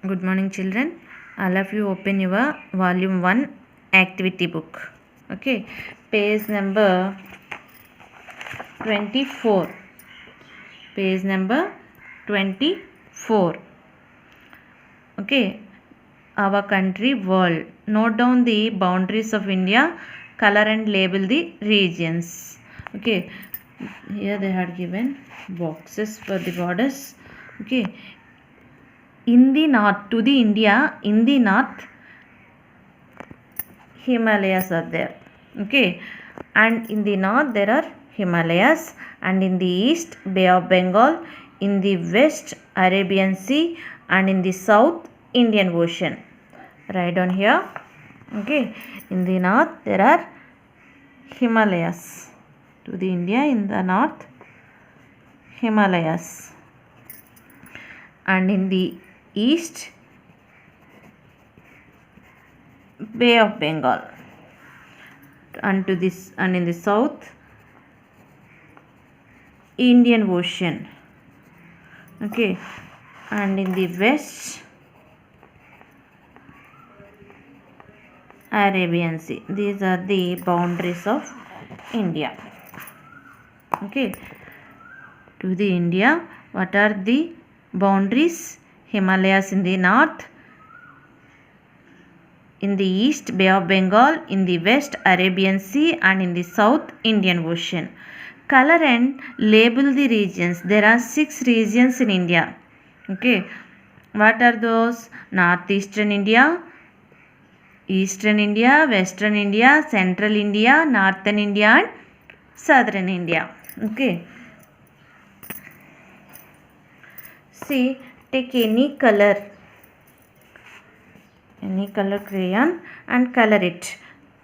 Good morning, children. All of you open your volume 1 activity book. Okay, page number 24. Page number 24. Okay, our country, world. Note down the boundaries of India, color and label the regions. Okay, here they had given boxes for the borders. Okay, in the north, to the India, in the north, Himalayas are there. Okay, and in the north there are Himalayas, and in the east Bay of Bengal, in the west Arabian Sea, and in the south Indian Ocean. Write down here. Okay, in the north there are Himalayas. To the India, in the north Himalayas, and in the east Bay of Bengal, and to this, and in the south Indian Ocean. Okay, and in the west Arabian Sea. These are the boundaries of India. Okay, to the India, what are the boundaries? Himalayas in the north, in the east Bay of Bengal, in the west Arabian Sea, and in the south Indian Ocean. Color and label the regions. There are 6 regions in India. Okay, what are those? Northeastern India, Eastern India, Western India, Central India, Northern India, and Southern India. Okay, see, take any color crayon and color it.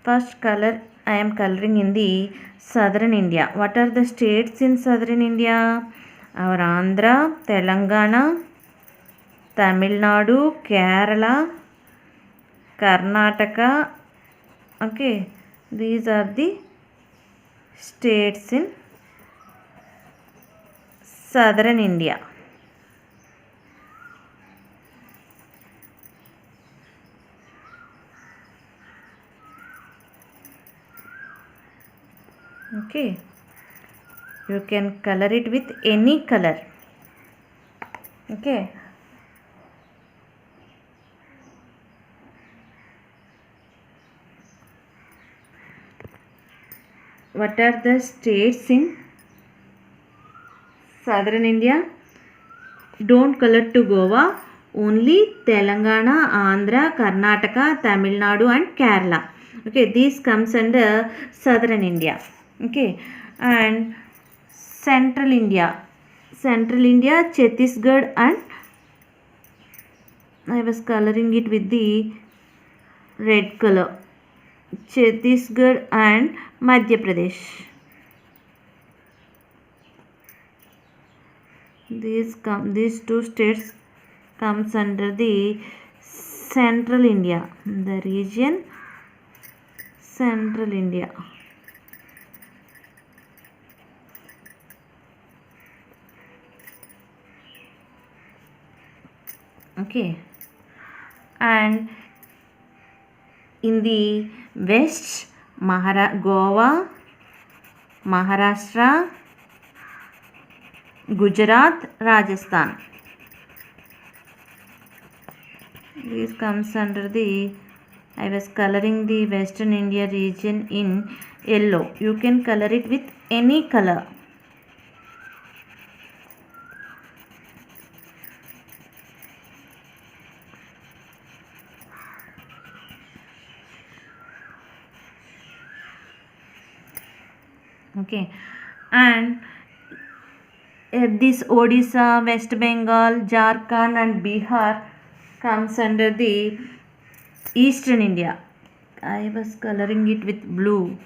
First color I am coloring in the Southern India. What are the states in Southern India? Our Andhra, Telangana, Tamil Nadu, Kerala, Karnataka. Okay, these are the states in Southern India. Okay, you can color it with any color. Okay, what are the states in Southern India? Don't color to Goa, only Telangana, Andhra, Karnataka, Tamil Nadu, and Kerala. Okay, these comes under Southern India. Okay, and Central India, Chhattisgarh, and I was coloring it with the red color, Chhattisgarh and Madhya Pradesh. These 2 states comes under the Central India, the region Central India. Okay, and in the west Goa, Maharashtra, Gujarat, Rajasthan. This comes under the, I was coloring the Western India region in yellow. You can color it with any color. Okay, and this Odisha, West Bengal, Jharkhand, and Bihar comes under the Eastern India. I was coloring it with blue.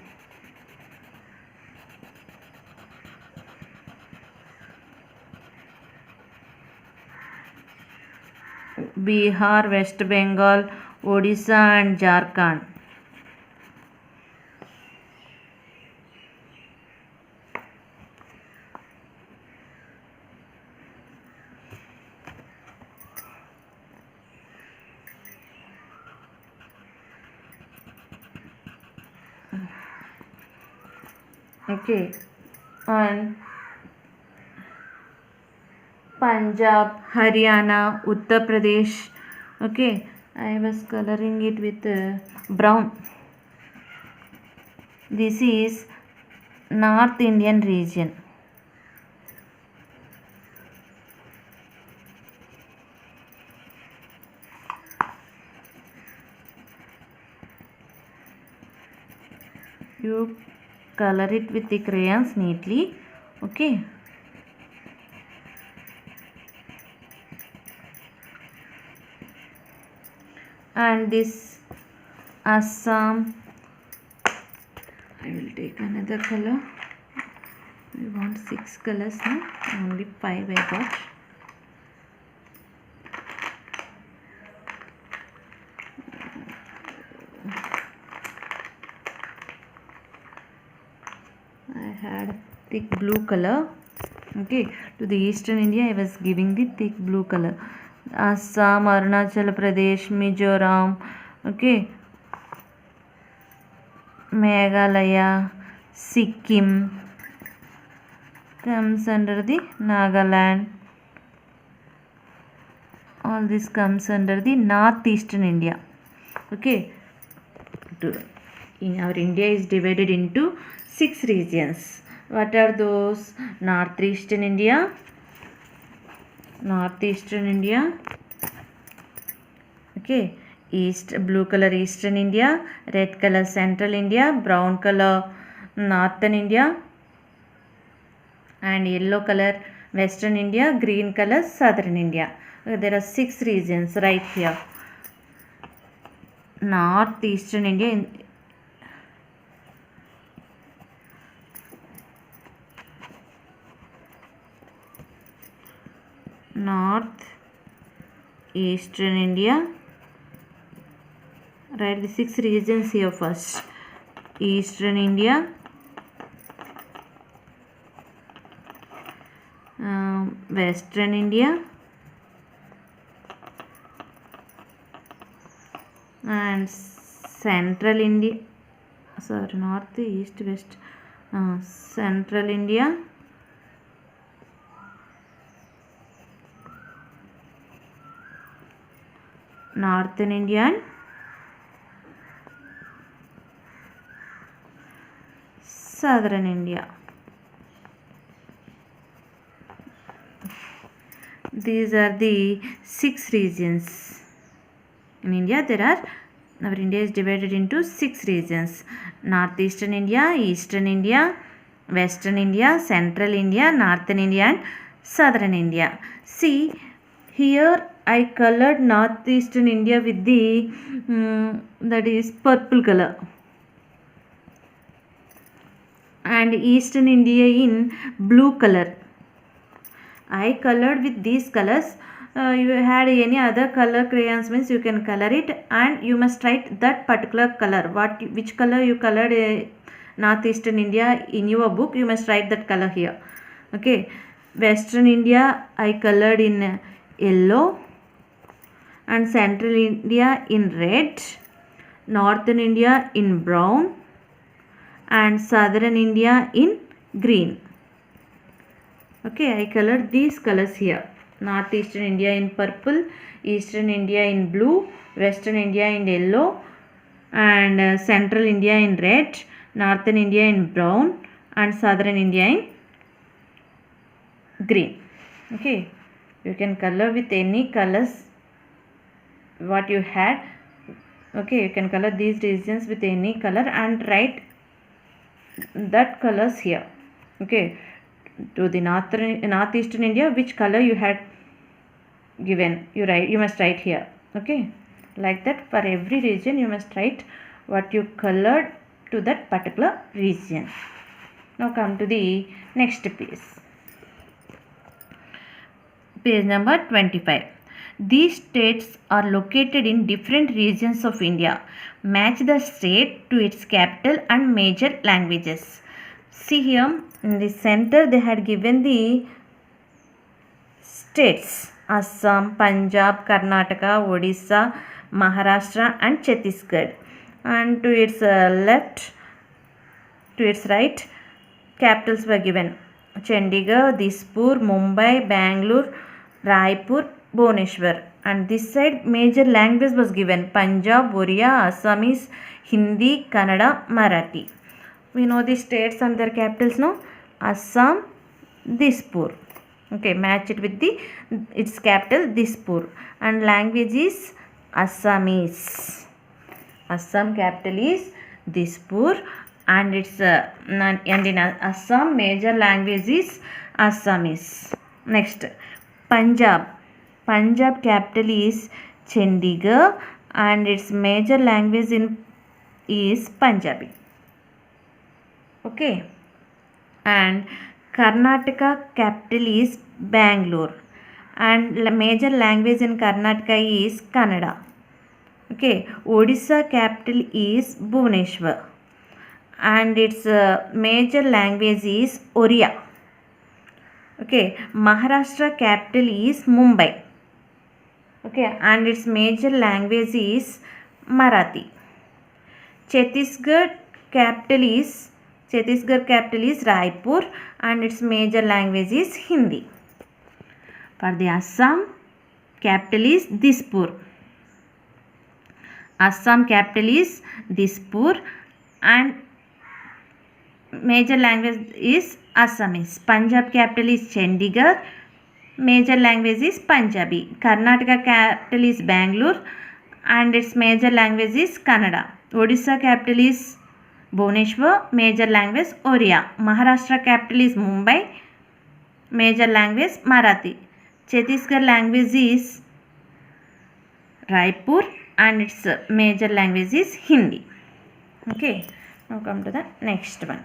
Bihar, West Bengal, Odisha, and Jharkhand. Okay, and Punjab, Haryana, Uttar Pradesh. Okay, I was coloring it with brown. This is North Indian region. You color it with the crayons neatly. Okay. And this Assam, I will take another color. We want 6 colors now, only 5 I got. I had thick blue color. Okay, to the eastern India I was giving the thick blue color. Assam, Arunachal Pradesh, Mizoram. Okay, Meghalaya, Sikkim comes under the Nagaland. All this comes under the northeastern India. Okay, in our India is divided into 6 regions. What are those? Northeastern India, okay, east, blue color eastern India, red color central India, brown color northern India, and yellow color western India, green color southern India. There are 6 regions right here. Northeastern India Northeastern India. Write the 6 regions here first. Eastern India, Western India, and Central India. Sorry, North, East, West. Central India, Northern India, and Southern India. These are the 6 regions. In India, our India is divided into 6 regions. Northeastern India, Eastern India, Western India, Central India, Northern India, and Southern India. See, here I colored Northeastern India with the that is purple color, and Eastern India in blue color. I colored with these colors. You had any other color crayons means you can color it, and you must write that particular color. Which color you colored Northeastern India in your book, you must write that color here. Okay, Western India I colored in yellow, and Central India in red, Northern India in brown, and Southern India in green. Okay, I colored these colors here. Northeastern India in purple, Eastern India in blue, Western India in yellow, and Central India in red, Northern India in brown, and Southern India in green. Okay, you can color with any colors what you had. Okay, you can color these regions with any color and write that colors here. Okay, to the northeastern India, which color you had given, you must write here. Okay, like that for every region you must write what you colored to that particular region. Now come to the next page. Page number 25. These states are located in different regions of India. Match the state to its capital and major languages. See here in the center they had given the states: Assam, Punjab, Karnataka, Odisha, Maharashtra, and Chhattisgarh. And to its right capitals were given: Chandigarh, Dispur, Mumbai, Bangalore, Raipur, Bhubaneswar. And this side major language was given: Punjab, Oriya, Assamese, Hindi, Kannada, Marathi. We know the states and their capitals, no? Assam, Dispur. Okay, match it with the its capital Dispur. And language is Assamese. Assam capital is Dispur, and its and in Assam major language is Assamese. Next, Punjab. Punjab capital is Chandigarh, and its major language is Punjabi. Okay, and Karnataka capital is Bangalore, and major language in Karnataka is Kannada. Okay, Odisha capital is Bhubaneswar, and its major language is Oriya. Okay, Maharashtra capital is Mumbai. Okay, and its major language is Marathi. Chhattisgarh capital is Raipur, and its major language is Hindi. For the Assam, capital is Dispur. Assam capital is Dispur, and major language is Assamese. Punjab capital is Chandigarh, major language is Punjabi. Karnataka capital is Bangalore, and its major language is Kannada. Odisha capital is Bhubaneswar, major language Oriya. Maharashtra capital is Mumbai, major language Marathi. Chhattisgarh language is Raipur, and its major language is Hindi. Okay, now come to the next one.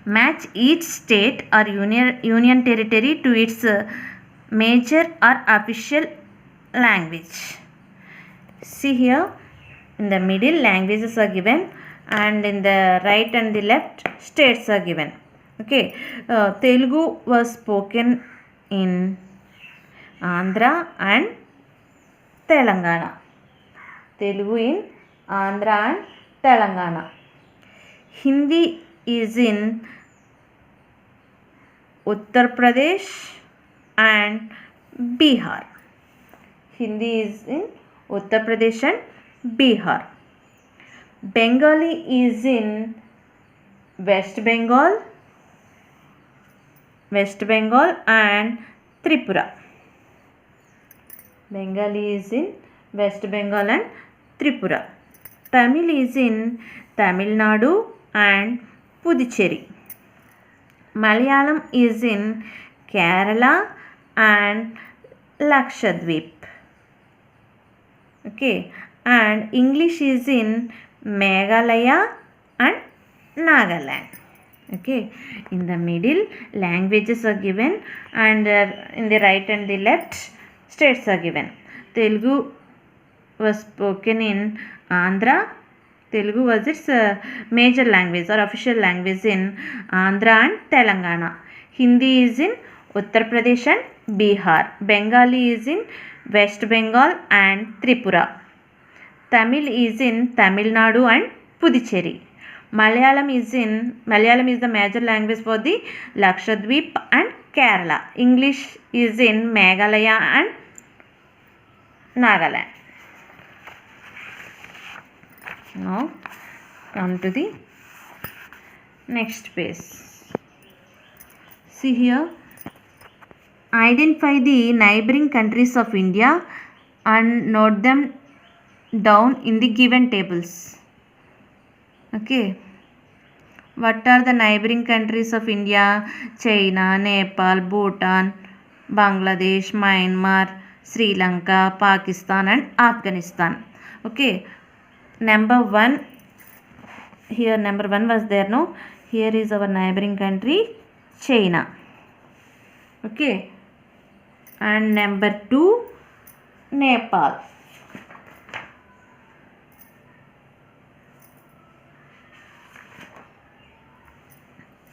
Match each state or union territory to its major or official language. See here, in the middle languages are given, and in the right and the left states are given. Okay, Telugu was spoken in Andhra and Telangana. Telugu in Andhra and Telangana. Hindi is in Uttar Pradesh and Bihar. Hindi is in Uttar Pradesh and Bihar. Bengali is in West Bengal and Tripura. Bengali is in West Bengal and Tripura. Tamil is in Tamil Nadu and Puducherry. Malayalam is in Kerala and Lakshadweep. Okay, and English is in Meghalaya and Nagaland. Okay, in the middle languages are given, and in the right and the left states are given. Telugu was spoken in Andhra. Telugu was its major language or official language in Andhra and Telangana. Hindi is in Uttar Pradesh and Bihar. Bengali is in West Bengal and Tripura. Tamil is in Tamil Nadu and Puducherry. Malayalam is the major language for the Lakshadweep and Kerala. English is in Meghalaya and Nagaland. Now come to the next page. See here, identify the neighboring countries of India and note them down in the given tables. Okay, what are the neighboring countries of India? China, Nepal, Bhutan, Bangladesh, Myanmar, Sri Lanka, Pakistan and Afghanistan. Okay, number 1, here number 1 was there, no? Here is our neighboring country China. Okay, and number 2 Nepal.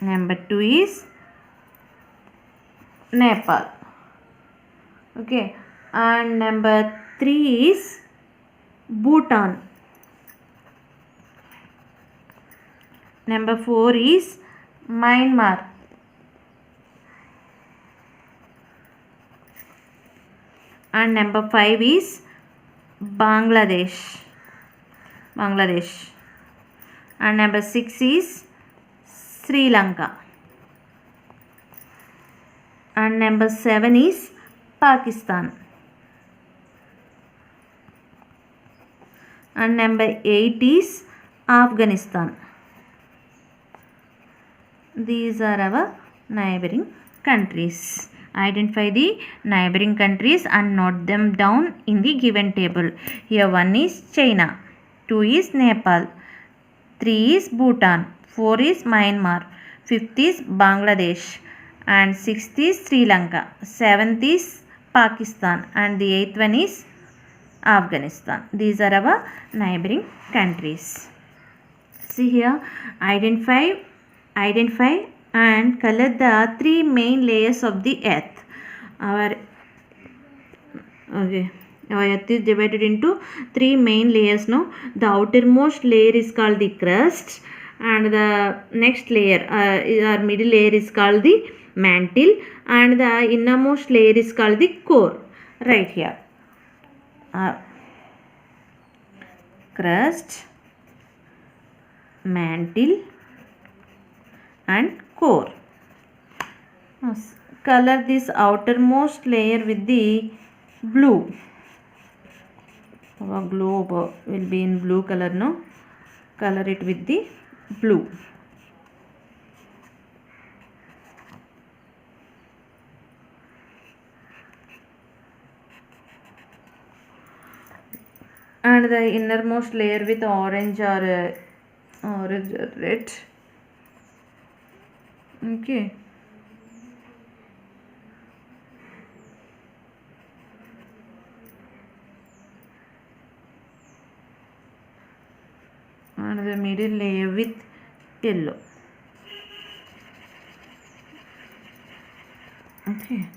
Number 2 is Nepal. Okay, and number 3 is Bhutan. Number 4 is Myanmar. And number 5 is Bangladesh. And number 6 is Sri Lanka. And number 7 is Pakistan. And number 8 is Afghanistan. These are our neighboring countries. Identify the neighboring countries and note them down in the given table. Here 1 is China, 2 is Nepal, 3 is Bhutan, 4 is Myanmar, 5th is Bangladesh, and 6th is Sri Lanka, 7th is Pakistan, and the 8th one is Afghanistan. These are our neighboring countries. See here, identify and color the 3 main layers of the earth. Our earth is divided into 3 main layers. No, the outermost layer is called the crust, and the next layer, our middle layer is called the mantle, and the innermost layer is called the core. Right here, crust, mantle, and core. Color this outermost layer with the blue. Our globe will be in blue color. No, color it with the blue. And the innermost layer with orange or red. Okay. And the middle layer with yellow. Okay.